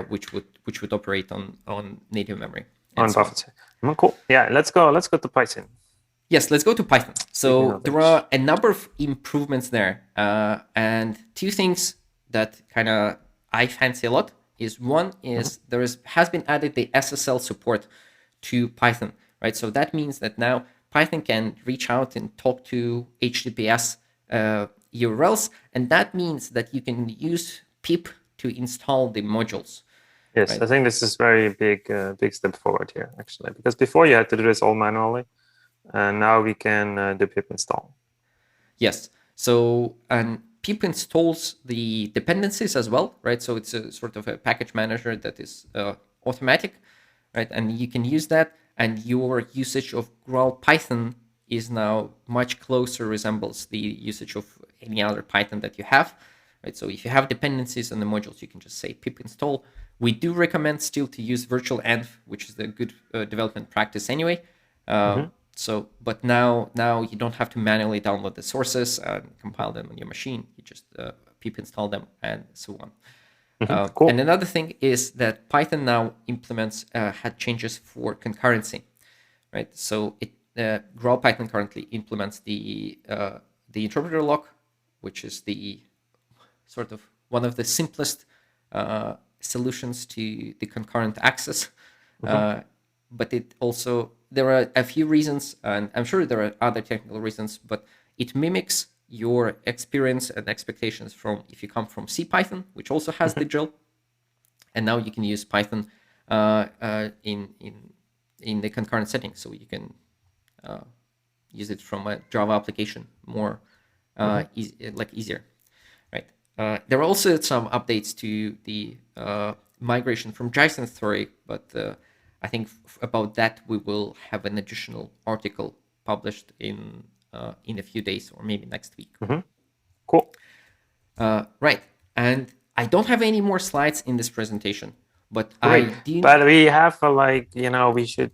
which would operate on native memory. On buffers. Cool. Yeah, let's go to Python. Yes, let's go to Python. So there are a number of improvements there, and 2 things that kind of I fancy a lot is one is has been added the SSL support to Python, right? So that means that now Python can reach out and talk to HTTPS URLs, and that means that you can use pip to install the modules. Yes, right? I think this is very big step forward here, actually, because before you had to do this all manually, and now we can do pip install. Yes, so and pip installs the dependencies as well, right? So it's a sort of a package manager that is automatic, right? And you can use that, and your usage of Graal Python is now much closer resembles the usage of any other Python that you have, right? So if you have dependencies on the modules, you can just say pip install. We do recommend still to use virtual env, which is the good development practice anyway. So, but now you don't have to manually download the sources and compile them on your machine. You just pip install them and so on. Cool. And another thing is that Python now implements had changes for concurrency, right? So Graal Python currently implements the interpreter lock, which is the sort of one of the simplest solutions to the concurrent access. But it also, there are a few reasons, and I'm sure there are other technical reasons, but it mimics your experience and expectations from if you come from CPython, which also has the drill, and now you can use Python in the concurrent settings, so you can use it from a Java application more easier, right? There are also some updates to the migration from JSON story, but I think about that we will have an additional article published in a few days or maybe next week. Cool. Right. And I don't have any more slides in this presentation, but Great. But we have we should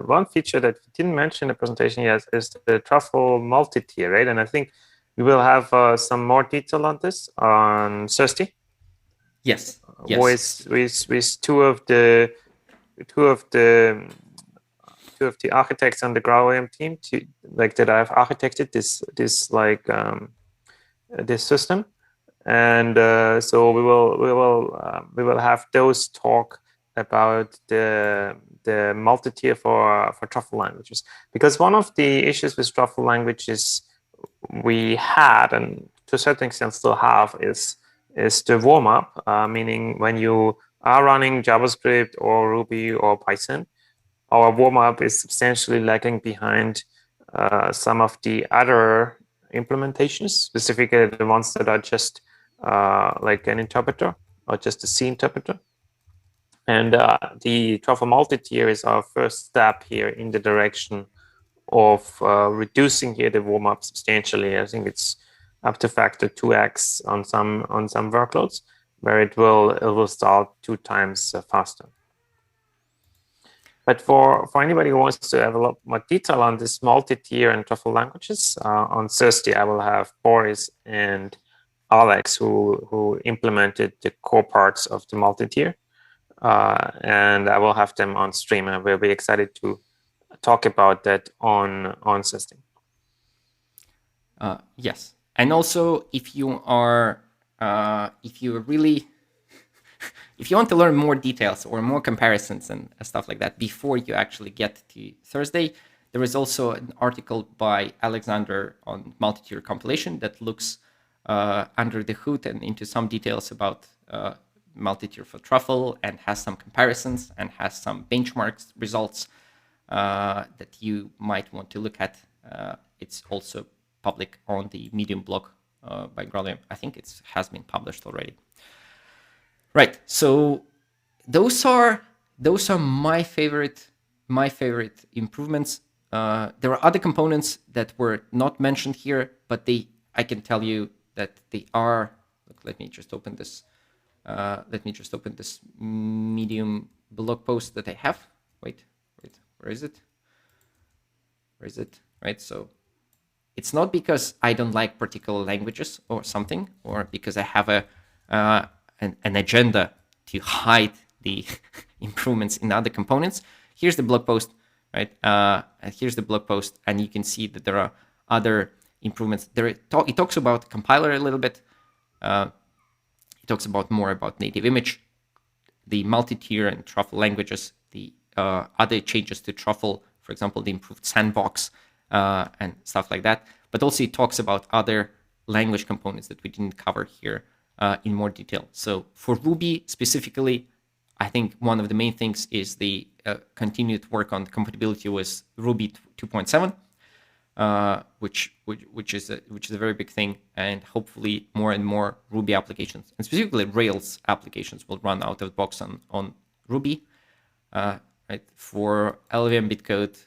one feature that we didn't mention in the presentation yet is the truffle multi-tier, right? And I think we will have some more detail on this on Thursday. Yes. With two of the architects on the GraalVM team that I've architected this system. And so we will have those talk about the multi-tier for truffle languages, because one of the issues with truffle languages we had, and to a certain extent still have, is the warm-up, meaning when you are running JavaScript or Ruby or Python, our warm-up is substantially lagging behind some of the other implementations, specifically the ones that are just like an interpreter or just a C interpreter. And the truffle multi-tier is our first step here in the direction of reducing here the warm-up substantially. I think it's up to factor 2x on some workloads, where it will start 2 times faster. But for anybody who wants to have a lot more detail on this multi-tier and truffle languages, on Thursday I will have Boris and Alex who implemented the core parts of the multi-tier, and I will have them on stream, and we'll be excited to talk about that on Thursday. Yes, and also if you are if you want to learn more details or more comparisons and stuff like that before you actually get to Thursday, there is also an article by Alexander on multi-tier compilation that looks under the hood and into some details about multi-tier for truffle, and has some comparisons and has some benchmarks results that you might want to look at. It's also public on the Medium blog by GraalVM. I think it has been published already. Right. So those are my favorite improvements. There are other components that were not mentioned here, but I can tell you that they are. Look, let me just open this. Medium blog post that I have. Wait, where is it? Right. So it's not because I don't like particular languages or something, or because I have an agenda to hide the improvements in other components. Here's the blog post, right? And here's the blog post, and you can see that there are other improvements. It talks about compiler a little bit. It talks more about native image, the multi-tier and truffle languages, the other changes to truffle, for example, the improved sandbox and stuff like that. But also it talks about other language components that we didn't cover here in more detail. So for Ruby specifically, I think one of the main things is the continued work on compatibility with Ruby 2.7, which is a very big thing, and hopefully more and more Ruby applications, and specifically Rails applications, will run out of the box on Ruby. Right, for LLVM bitcode,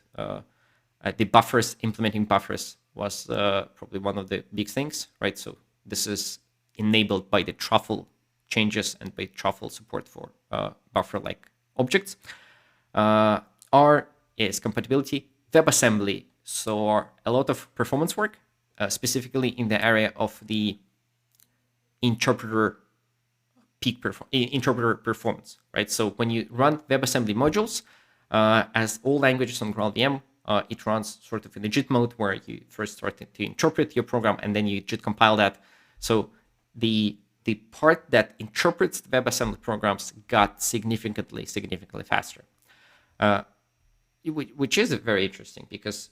the buffers, implementing buffers was probably one of the big things, right? So this is enabled by the truffle changes and by truffle support for buffer-like objects. R is compatibility. WebAssembly saw a lot of performance work, specifically in the area of the interpreter interpreter performance, right? So when you run WebAssembly modules, as all languages on GraalVM, it runs sort of in the JIT mode, where you first start to interpret your program and then you JIT compile that. So the part that interprets the WebAssembly programs got significantly faster, which is very interesting, because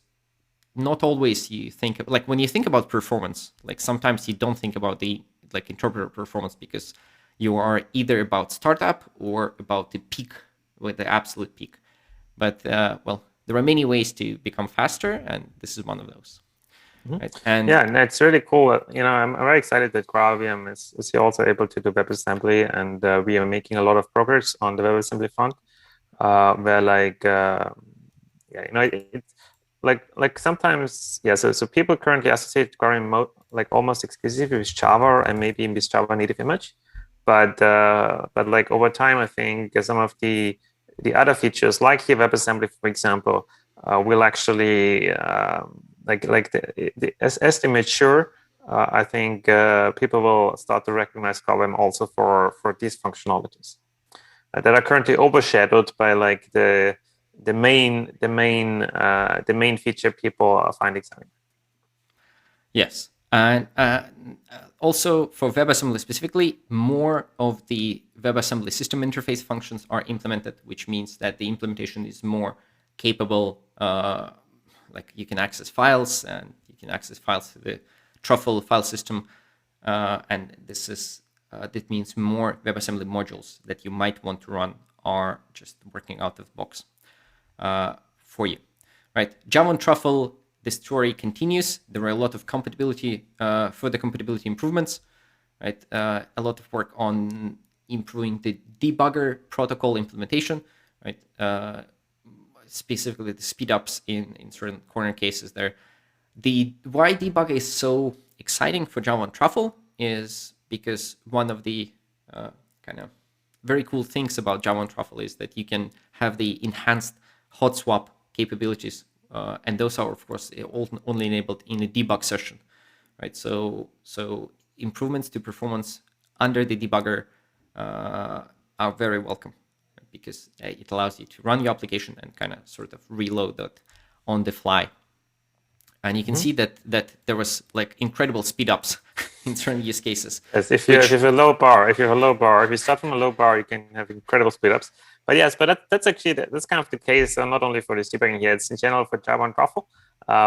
not always you think, like when you think about performance, like sometimes you don't think about the interpreter performance, because you are either about startup or about the peak, with the absolute peak. But well, there are many ways to become faster, and this is one of those. Mm-hmm. Right? And it's really cool. I'm very excited that GraalVM is also able to do WebAssembly, and we are making a lot of progress on the WebAssembly front. Where like sometimes, yeah. So people currently associate GraalVM like almost exclusively with Java and maybe with Java native image, but like over time, I think some of the other features, like here WebAssembly, for example, will actually as they mature, I think people will start to recognize GraalVM also for these functionalities that are currently overshadowed by like the main feature people find exciting. Yes, and also for WebAssembly specifically, more of the WebAssembly system interface functions are implemented, which means that the implementation is more capable. Like you can access files, and you can access files to the Truffle file system, and that means more WebAssembly modules that you might want to run are just working out of the box for you, right? Java on Truffle, the story continues. There are a lot of compatibility, further compatibility improvements, right? A lot of work on improving the debugger protocol implementation, right? Specifically the speed ups in certain corner cases there. Why debugger is so exciting for Java on Truffle is because one of the kind of very cool things about Java on Truffle is that you can have the enhanced hot swap capabilities, and those are of course only enabled in a debug session, right? So improvements to performance under the debugger are very welcome, because it allows you to run your application and kind of sort of reload that on the fly. And you can see that there was like incredible speed ups in certain use cases. Yes, if you have a low bar, if you start from a low bar, you can have incredible speed ups. But yes, but that's actually that's kind of the case, not only for this debugging here, it's in general for Java on Truffle.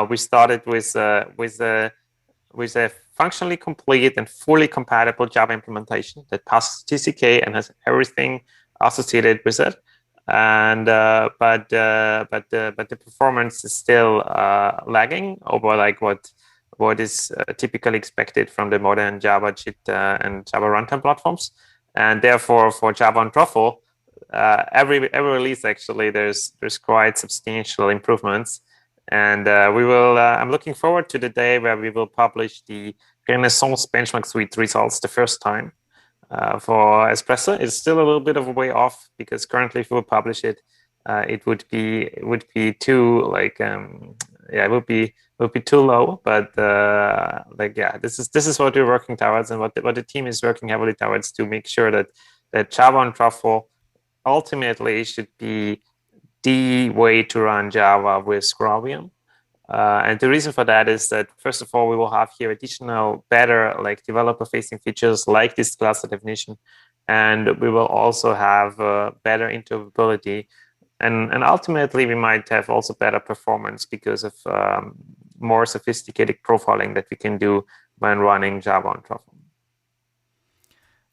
We started with a functionally complete and fully compatible Java implementation that passes TCK and has everything associated with it. And but the performance is still lagging over like what is typically expected from the modern Java JIT and Java runtime platforms. And therefore, for Java on Truffle, every release actually there's quite substantial improvements. And we will. I'm looking forward to the day where we will publish the Renaissance benchmark suite results the first time. For Espresso, it's still a little bit of a way off, because currently, if we would publish it, it would be too like it would be too low. But like yeah, this is what we're working towards, and what the team is working heavily towards, to make sure that Java on Truffle ultimately should be the way to run Java with GraalVM. And the reason for that is that, first of all, we will have here additional better like developer-facing features like this cluster definition, and we will also have better interoperability, and ultimately we might have also better performance because of more sophisticated profiling that we can do when running Java on Truffle.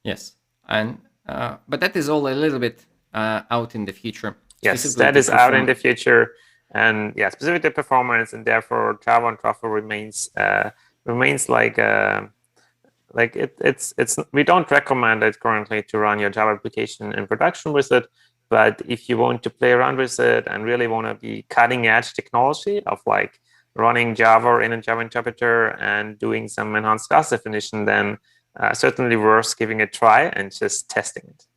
Yes, and but that is all a little bit out in the future. Yes, that is out in the future. And yeah, specific to performance, and therefore Java on Truffle remains like it's we don't recommend it currently to run your Java application in production with it. But if you want to play around with it and really want to be cutting edge technology of like running Java in a Java interpreter and doing some enhanced class definition, then certainly worth giving a try and just testing it.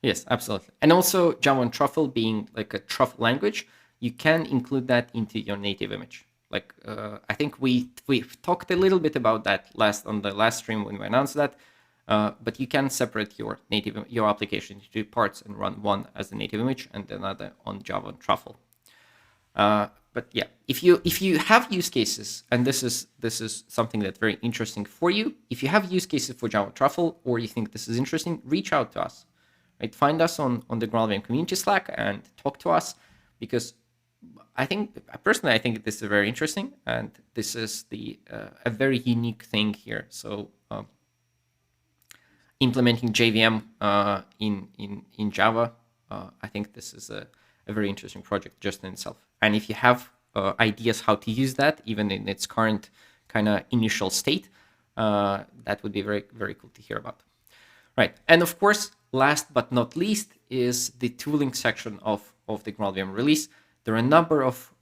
Yes, absolutely. And also Java on Truffle being like a Truffle language, you can include that into your native image. Like I think we've talked a little bit about that on the last stream when we announced that. But you can separate your application into two parts and run one as a native image and another on Java on Truffle. But yeah, if you have use cases, and this is something that's very interesting for you, if you have use cases for Java on Truffle, or you think this is interesting, reach out to us. Right? Find us on the GraalVM community Slack and talk to us, because I personally think this is very interesting, and this is a very unique thing here. So implementing JVM in Java, I think this is a very interesting project just in itself. And if you have ideas how to use that, even in its current kind of initial state, that would be very, very cool to hear about. Right, and of course, last but not least is the tooling section of the GraalVM release. There are a number of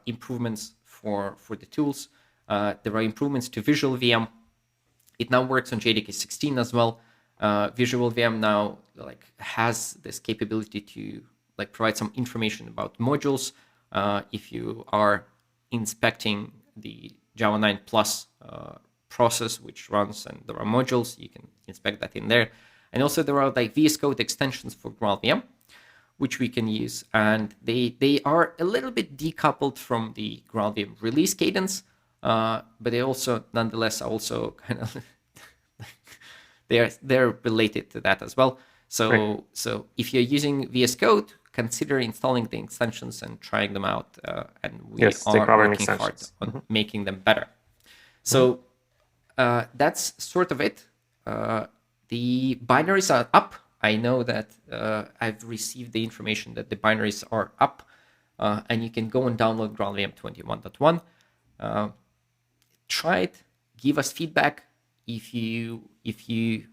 improvements for the tools. There are improvements to Visual VM. It now works on JDK 16 as well. Visual VM now has this capability to provide some information about modules. If you are inspecting the Java 9 Plus process which runs and there are modules, you can inspect that in there. And also there are VS Code extensions for GraalVM, which we can use. And they are a little bit decoupled from the GraalVM release cadence, but they also nonetheless are also kind of they're related to that as well. So if you're using VS Code, consider installing the extensions and trying them out. And we are working hard on making them better. So that's sort of it. The binaries are up. I know that I've received the information that the binaries are up, and you can go and download GraalVM 21.1. Try it. Give us feedback. If you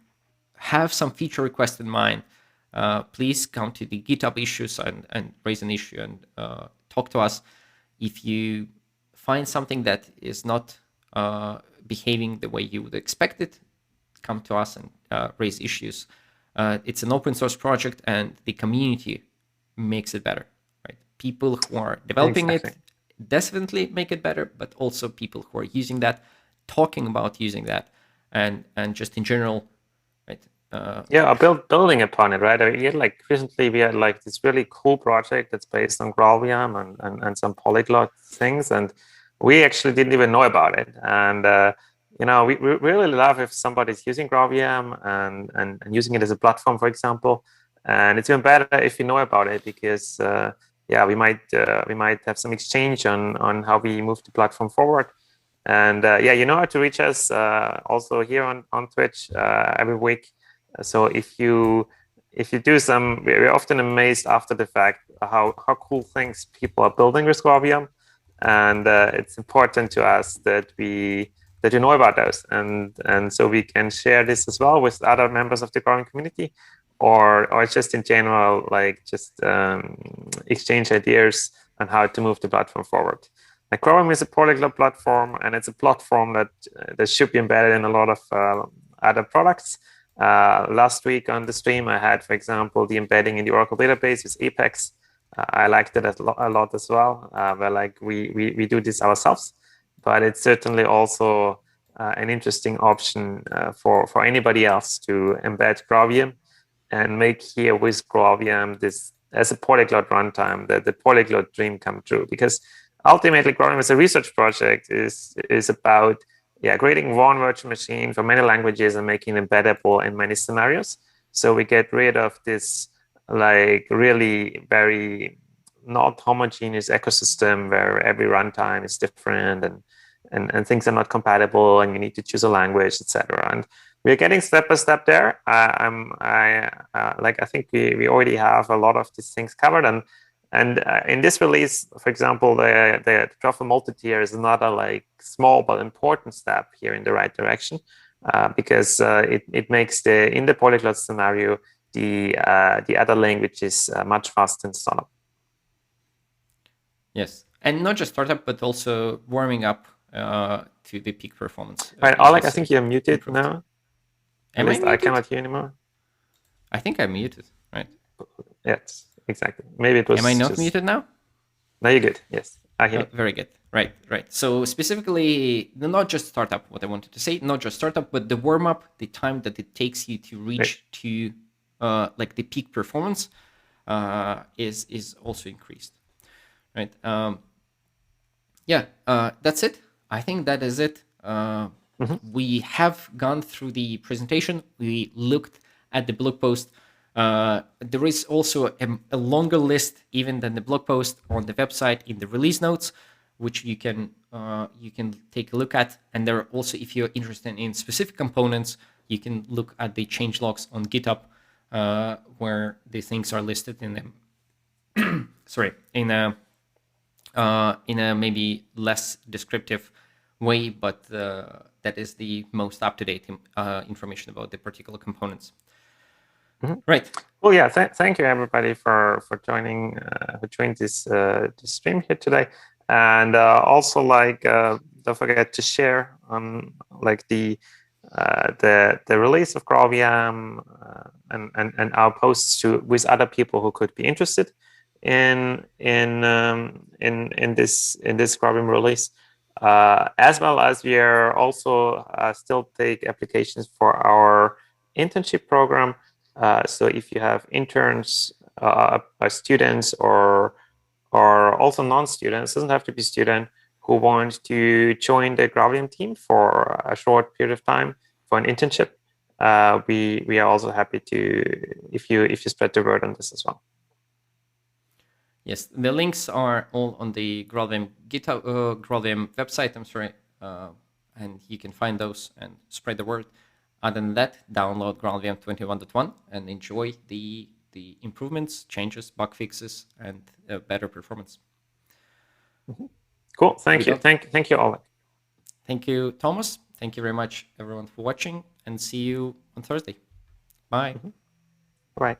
have some feature request in mind, please come to the GitHub issues and raise an issue and talk to us. If you find something that is not behaving the way you would expect it, come to us and raise issues. It's an open source project, and the community makes it better. Right? People who are developing it definitely make it better, but also people who are using that, talking about using that, and just in general, right? Building upon it, right? I mean, recently we had this really cool project that's based on GraalVM and some polyglot things, and we actually didn't even know about it. And we really love if somebody's using GraalVM and using it as a platform, for example. And it's even better if you know about it, because we might have some exchange on how we move the platform forward. And you know how to reach us also here on Twitch every week. So if you do some, we're often amazed after the fact how cool things people are building with GraalVM, and it's important to us that you know about those, and so we can share this as well with other members of the GraalVM community, or just in general, exchange ideas on how to move the platform forward. GraalVM is a polyglot platform, and it's a platform that should be embedded in a lot of other products. Last week on the stream, I had, for example, the embedding in the Oracle database with Apex. I liked it a lot as well. Where we do this ourselves, but it's certainly also an interesting option for anybody else to embed GraalVM and make here with GraalVM this as a polyglot runtime, the polyglot dream come true. Because ultimately, GraalVM as a research project is about creating one virtual machine for many languages and making them embeddable in many scenarios. So we get rid of this really very not homogeneous ecosystem where every runtime is different and things are not compatible and you need to choose a language, etc. And we're getting step by step there. I think we already have a lot of these things covered. And in this release, for example, the truffle multi-tier is another small but important step here in the right direction, because it makes in the polyglot scenario the other languages much faster in startup. Yes, and not just startup, but also warming up to the peak performance. Right, Oleg, I think you're muted now. Am I muted? I cannot hear anymore. I think I'm muted, right? Yes. Exactly. Maybe it was. Am I not muted now? No, you're good. Yes, I hear. Very good. Right. So specifically, not just startup. What I wanted to say, not just startup, but the warm up, the time that it takes you to reach to the peak performance, is also increased. Right. That's it. I think that is it. We have gone through the presentation. We looked at the blog post. There is also a longer list even than the blog post on the website in the release notes, which you can take a look at. And there are also, if you're interested in specific components, you can look at the changelogs on GitHub, where the things are listed in them. In a maybe less descriptive way, but that is the most up-to-date information about the particular components. Right. Well, yeah. Thank you everybody for joining who joined this stream here today, and also don't forget to share on the release of GraalVM and our posts with other people who could be interested in this GraalVM release, as well as we are also still take applications for our internship program. So if you have interns, students, or also non-students, doesn't have to be student, who want to join the GraalVM team for a short period of time for an internship, we are also happy to if you spread the word on this as well. Yes, the links are all on the GraalVM GitHub, GraalVM website. I'm sorry, and you can find those and spread the word. Other than that, download GraalVM 21.1 and enjoy the improvements, changes, bug fixes, and better performance. Cool. Thank you. Thank you, Oleg. Thank you, Thomas. Thank you very much, everyone, for watching, and see you on Thursday. Bye. Bye.